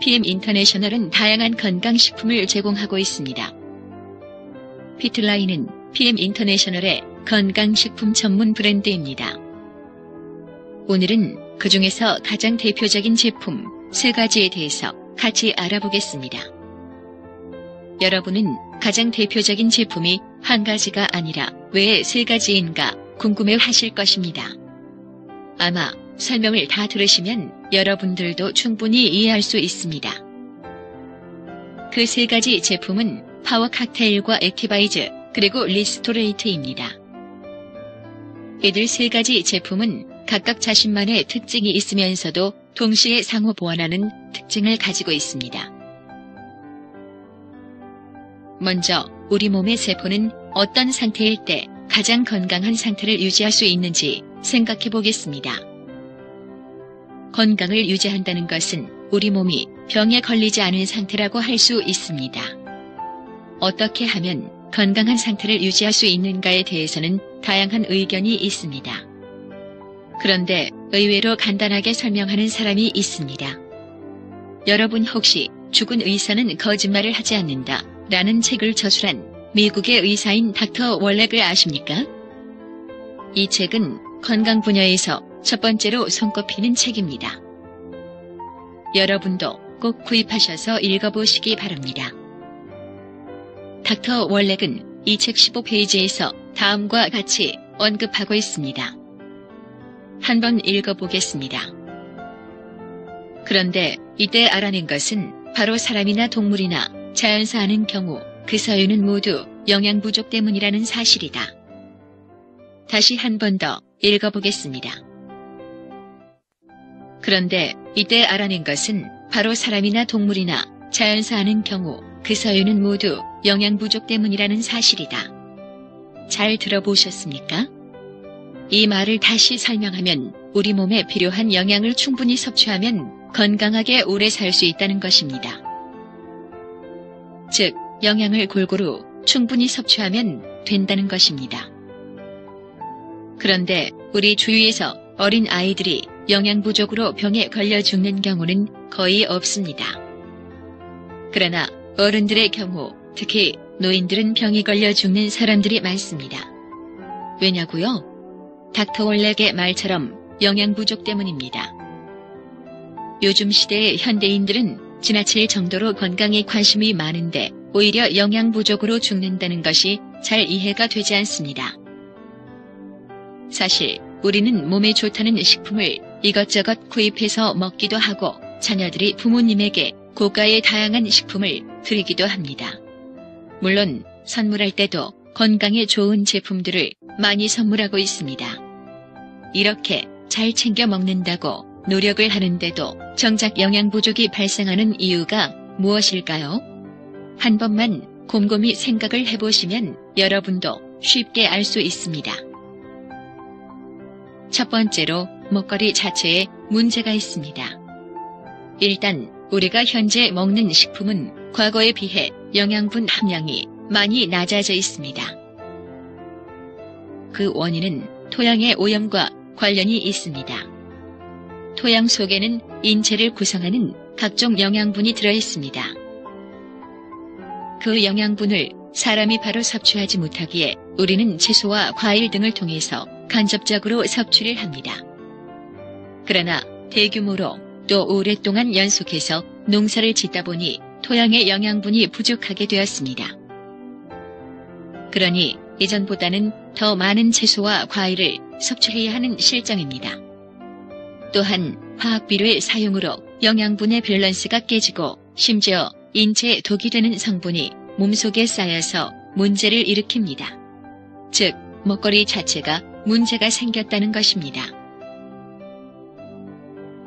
PM 인터내셔널은 다양한 건강식품을 제공하고 있습니다. 피트라인은 PM 인터내셔널의 건강식품 전문 브랜드입니다. 오늘은 그 중에서 가장 대표적인 제품 3가지에 대해서 같이 알아보겠습니다. 여러분은 가장 대표적인 제품이 한 가지가 아니라 왜 3가지인가 궁금해 하실 것입니다. 아마 설명을 다 들으시면 여러분들도 충분히 이해할 수 있습니다. 그 3가지 제품은 파워 칵테일과 액티바이즈 그리고 리스토레이트입니다. 이들 3가지 제품은 각각 자신만의 특징이 있으면서도 동시에 상호 보완하는 특징을 가지고 있습니다. 먼저 우리 몸의 세포는 어떤 상태일 때 가장 건강한 상태를 유지할 수 있는지 생각해 보겠습니다. 건강을 유지한다는 것은 우리 몸이 병에 걸리지 않은 상태라고 할 수 있습니다. 어떻게 하면 건강한 상태를 유지할 수 있는가에 대해서는 다양한 의견이 있습니다. 그런데 의외로 간단하게 설명하는 사람이 있습니다. 여러분 혹시 죽은 의사는 거짓말을 하지 않는다 라는 책을 저술한 미국의 의사인 닥터 월렉을 아십니까? 이 책은 건강 분야에서 첫 번째로 손꼽히는 책입니다. 여러분도 꼭 구입하셔서 읽어보시기 바랍니다. 닥터 월렉은 이 책 15페이지에서 다음과 같이 언급하고 있습니다. 한번 읽어보겠습니다. 그런데 이때 알아낸 것은 바로 사람이나 동물이나 자연사 하는 경우 그 사유는 모두 영양 부족 때문이라는 사실이다. 다시 한 번 더 읽어보겠습니다. 그런데 이때 알아낸 것은 바로 사람이나 동물이나 자연사 하는 경우 그 사유는 모두 영양 부족 때문이라는 사실이다. 잘 들어보셨습니까? 이 말을 다시 설명하면 우리 몸에 필요한 영양을 충분히 섭취하면 건강하게 오래 살 수 있다는 것입니다. 즉, 영양을 골고루 충분히 섭취하면 된다는 것입니다. 그런데 우리 주위에서 어린 아이들이 영양 부족으로 병에 걸려 죽는 경우는 거의 없습니다. 그러나 어른들의 경우, 특히 노인들은 병이 걸려 죽는 사람들이 많습니다. 왜냐고요? 닥터 월렉의 말처럼 영양 부족 때문입니다. 요즘 시대의 현대인들은 지나칠 정도로 건강에 관심이 많은데 오히려 영양 부족으로 죽는다는 것이 잘 이해가 되지 않습니다. 사실 우리는 몸에 좋다는 식품을 이것저것 구입해서 먹기도 하고 자녀들이 부모님에게 고가의 다양한 식품을 드리기도 합니다. 물론 선물할 때도 건강에 좋은 제품들을 많이 선물하고 있습니다. 이렇게 잘 챙겨 먹는다고 노력을 하는데도 정작 영양 부족이 발생하는 이유가 무엇일까요? 한 번만 곰곰이 생각을 해보시면 여러분도 쉽게 알 수 있습니다. 첫 번째로 먹거리 자체에 문제가 있습니다. 일단 우리가 현재 먹는 식품은 과거에 비해 영양분 함량이 많이 낮아져 있습니다. 그 원인은 토양의 오염과 관련이 있습니다. 토양 속에는 인체를 구성하는 각종 영양분이 들어있습니다. 그 영양분을 사람이 바로 섭취하지 못하기에 우리는 채소와 과일 등을 통해서 간접적으로 섭취를 합니다. 그러나 대규모로 또 오랫동안 연속해서 농사를 짓다 보니 토양의 영양분이 부족하게 되었습니다. 그러니 예전보다는 더 많은 채소와 과일을 섭취해야 하는 실정입니다. 또한 화학비료의 사용으로 영양분의 밸런스가 깨지고 심지어 인체에 독이 되는 성분이 몸속에 쌓여서 문제를 일으킵니다. 즉, 먹거리 자체가 문제가 생겼다는 것입니다.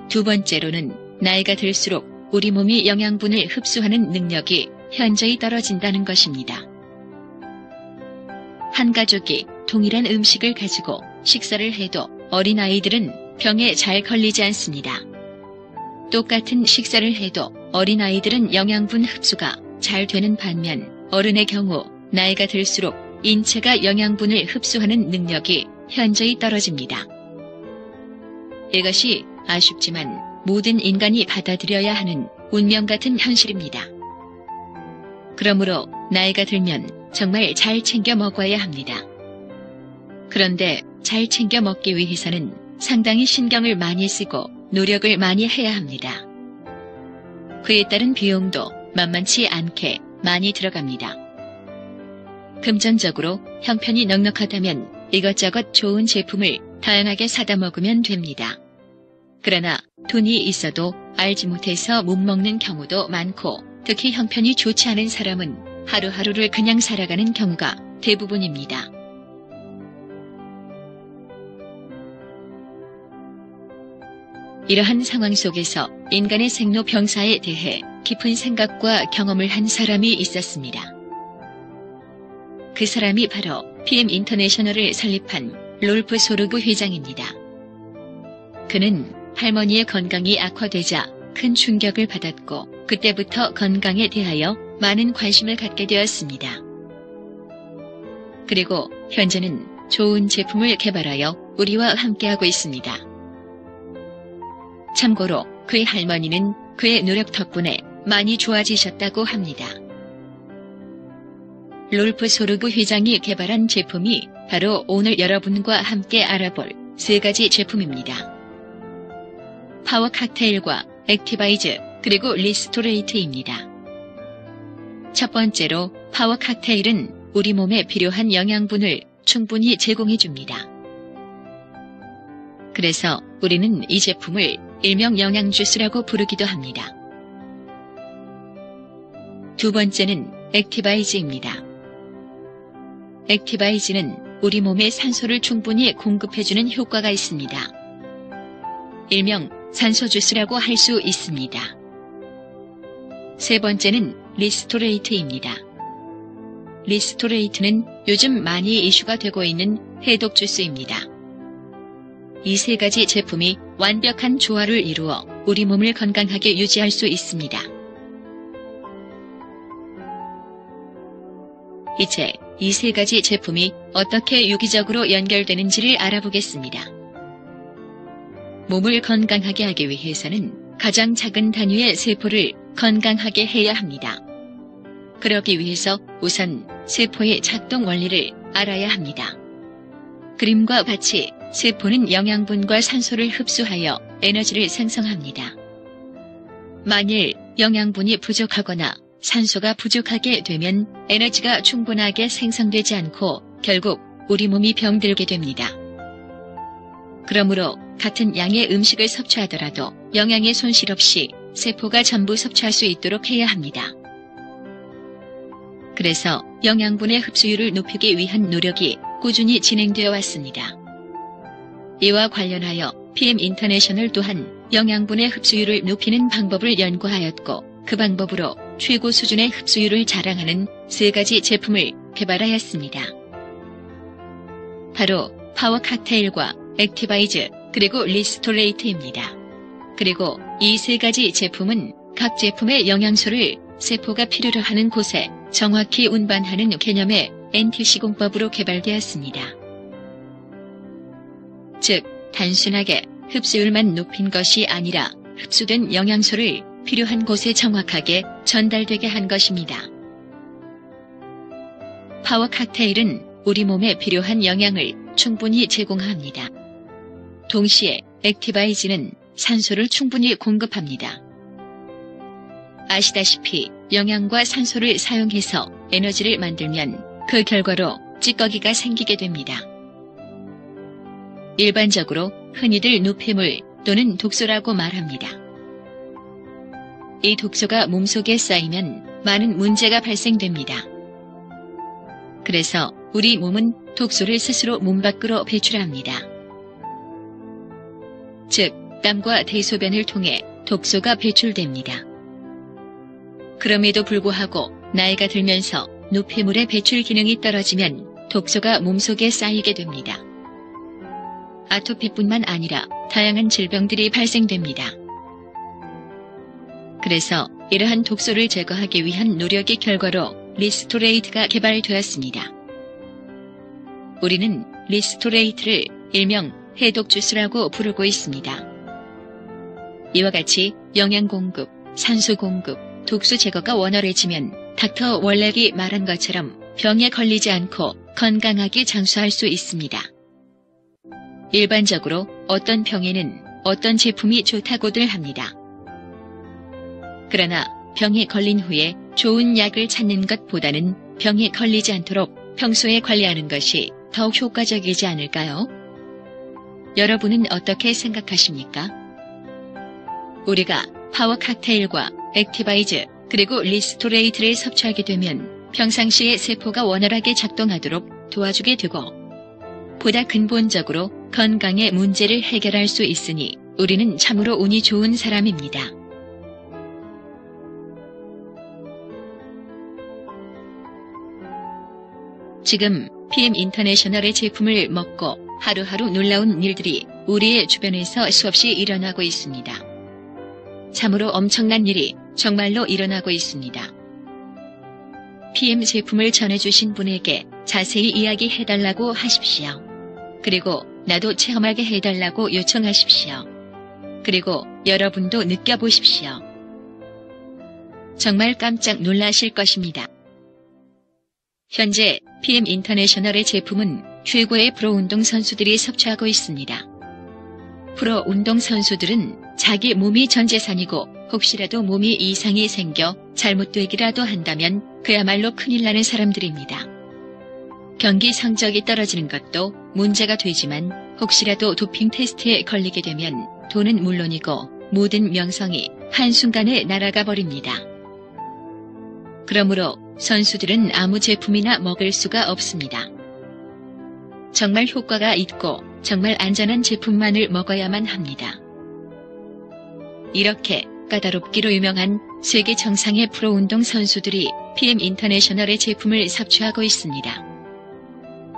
두 번째로는 나이가 들수록 우리 몸이 영양분을 흡수하는 능력이 현저히 떨어진다는 것입니다. 한 가족이 동일한 음식을 가지고 식사를 해도 어린아이들은 병에 잘 걸리지 않습니다. 똑같은 식사를 해도 어린아이들은 영양분 흡수가 잘 되는 반면 어른의 경우 나이가 들수록 인체가 영양분을 흡수하는 능력이 현저히 떨어집니다. 이것이 아쉽지만 모든 인간이 받아들여야 하는 운명 같은 현실입니다. 그러므로 나이가 들면 정말 잘 챙겨 먹어야 합니다. 그런데 잘 챙겨 먹기 위해서는 상당히 신경을 많이 쓰고 노력을 많이 해야 합니다. 그에 따른 비용도 만만치 않게 많이 들어갑니다. 금전적으로 형편이 넉넉하다면 이것저것 좋은 제품을 다양하게 사다 먹으면 됩니다. 그러나 돈이 있어도 알지 못해서 못 먹는 경우도 많고, 특히 형편이 좋지 않은 사람은 하루하루를 그냥 살아가는 경우가 대부분입니다. 이러한 상황 속에서 인간의 생로병사에 대해 깊은 생각과 경험을 한 사람이 있었습니다. 그 사람이 바로 PM 인터내셔널을 설립한 롤프 소르브 회장입니다. 그는 할머니의 건강이 악화되자 큰 충격을 받았고, 그때부터 건강에 대하여 많은 관심을 갖게 되었습니다. 그리고 현재는 좋은 제품을 개발하여 우리와 함께하고 있습니다. 참고로 그의 할머니는 그의 노력 덕분에 많이 좋아지셨다고 합니다. 롤프 소르브 회장이 개발한 제품이 바로 오늘 여러분과 함께 알아볼 3가지 제품입니다. 파워 칵테일과 액티바이즈 그리고 리스토레이트입니다. 첫 번째로 파워 칵테일은 우리 몸에 필요한 영양분을 충분히 제공해줍니다. 그래서 우리는 이 제품을 일명 영양주스라고 부르기도 합니다. 두 번째는 액티바이즈입니다. 액티바이즈는 우리 몸에 산소를 충분히 공급해주는 효과가 있습니다. 일명 산소주스라고 할 수 있습니다. 세 번째는 리스토레이트입니다. 리스토레이트는 요즘 많이 이슈가 되고 있는 해독주스입니다. 이 3가지 제품이 완벽한 조화를 이루어 우리 몸을 건강하게 유지할 수 있습니다. 이제 이 3가지 제품이 어떻게 유기적으로 연결되는지를 알아보겠습니다. 몸을 건강하게 하기 위해서는 가장 작은 단위의 세포를 건강하게 해야 합니다. 그러기 위해서 우선 세포의 작동 원리를 알아야 합니다. 그림과 같이 세포는 영양분과 산소를 흡수하여 에너지를 생성합니다. 만일 영양분이 부족하거나 산소가 부족하게 되면 에너지가 충분하게 생성되지 않고 결국 우리 몸이 병들게 됩니다. 그러므로 같은 양의 음식을 섭취하더라도 영양의 손실 없이 세포가 전부 섭취할 수 있도록 해야 합니다. 그래서 영양분의 흡수율을 높이기 위한 노력이 꾸준히 진행되어 왔습니다. 이와 관련하여 PM 인터내셔널 또한 영양분의 흡수율을 높이는 방법을 연구하였고, 그 방법으로 최고 수준의 흡수율을 자랑하는 3가지 제품을 개발하였습니다. 바로 파워 칵테일과 액티바이즈 그리고 리스토레이트입니다. 그리고 이 3가지 제품은 각 제품의 영양소를 세포가 필요로 하는 곳에 정확히 운반하는 개념의 NT 시공법으로 개발되었습니다. 즉, 단순하게 흡수율만 높인 것이 아니라 흡수된 영양소를 필요한 곳에 정확하게 전달되게 한 것입니다. 파워 칵테일은 우리 몸에 필요한 영양을 충분히 제공합니다. 동시에 액티바이즈는 산소를 충분히 공급합니다. 아시다시피 영양과 산소를 사용해서 에너지를 만들면 그 결과로 찌꺼기가 생기게 됩니다. 일반적으로 흔히들 노폐물 또는 독소라고 말합니다. 이 독소가 몸속에 쌓이면 많은 문제가 발생됩니다. 그래서 우리 몸은 독소를 스스로 몸 밖으로 배출합니다. 즉, 땀과 대소변을 통해 독소가 배출됩니다. 그럼에도 불구하고 나이가 들면서 노폐물의 배출 기능이 떨어지면 독소가 몸속에 쌓이게 됩니다. 아토피뿐만 아니라 다양한 질병들이 발생됩니다. 그래서 이러한 독소를 제거하기 위한 노력의 결과로 리스토레이트가 개발되었습니다. 우리는 리스토레이트를 일명 해독주스라고 부르고 있습니다. 이와 같이 영양 공급, 산소 공급, 독소 제거가 원활해지면 닥터 월렉이 말한 것처럼 병에 걸리지 않고 건강하게 장수할 수 있습니다. 일반적으로 어떤 병에는 어떤 제품이 좋다고들 합니다. 그러나 병에 걸린 후에 좋은 약을 찾는 것보다는 병에 걸리지 않도록 평소에 관리하는 것이 더욱 효과적이지 않을까요? 여러분은 어떻게 생각하십니까? 우리가 파워 칵테일과 액티바이즈 그리고 리스토레이트를 섭취하게 되면 평상시에 세포가 원활하게 작동하도록 도와주게 되고 보다 근본적으로 건강의 문제를 해결할 수 있으니 우리는 참으로 운이 좋은 사람입니다. 지금 PM 인터내셔널의 제품을 먹고 하루하루 놀라운 일들이 우리의 주변에서 수없이 일어나고 있습니다. 참으로 엄청난 일이 정말로 일어나고 있습니다. PM 제품을 전해주신 분에게 자세히 이야기해달라고 하십시오. 그리고 나도 체험하게 해달라고 요청하십시오. 그리고 여러분도 느껴보십시오. 정말 깜짝 놀라실 것입니다. 현재 PM 인터내셔널의 제품은 최고의 프로 운동선수들이 섭취하고 있습니다. 프로 운동선수들은 자기 몸이 전 재산이고 혹시라도 몸에 이상이 생겨 잘못되기라도 한다면 그야말로 큰일 나는 사람들입니다. 경기 성적이 떨어지는 것도 문제가 되지만 혹시라도 도핑 테스트에 걸리게 되면 돈은 물론이고 모든 명성이 한순간에 날아가 버립니다. 그러므로 선수들은 아무 제품이나 먹을 수가 없습니다. 정말 효과가 있고 정말 안전한 제품만을 먹어야만 합니다. 이렇게 까다롭기로 유명한 세계 정상의 프로 운동 선수들이 PM 인터내셔널의 제품을 섭취하고 있습니다.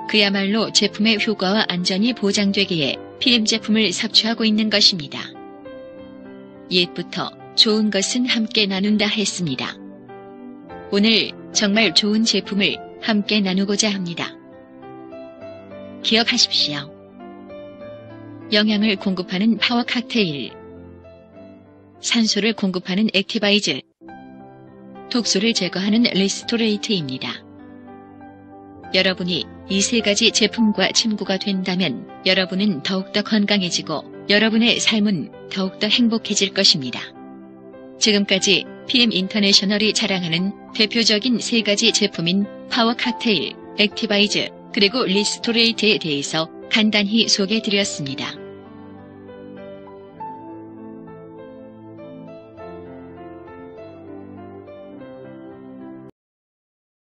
그야말로 제품의 효과와 안전이 보장되기에 PM 제품을 섭취하고 있는 것입니다. 옛부터 좋은 것은 함께 나눈다 했습니다. 오늘 정말 좋은 제품을 함께 나누고자 합니다. 기억하십시오. 영양을 공급하는 파워 칵테일, 산소를 공급하는 액티바이즈, 독소를 제거하는 리스토레이트입니다. 여러분이 이 세 가지 제품과 친구가 된다면 여러분은 더욱더 건강해지고 여러분의 삶은 더욱더 행복해질 것입니다. 지금까지 PM 인터내셔널이 자랑하는 대표적인 세 가지 제품인 파워 칵테일, 액티바이즈, 그리고 리스토레이트에 대해서 간단히 소개해드렸습니다.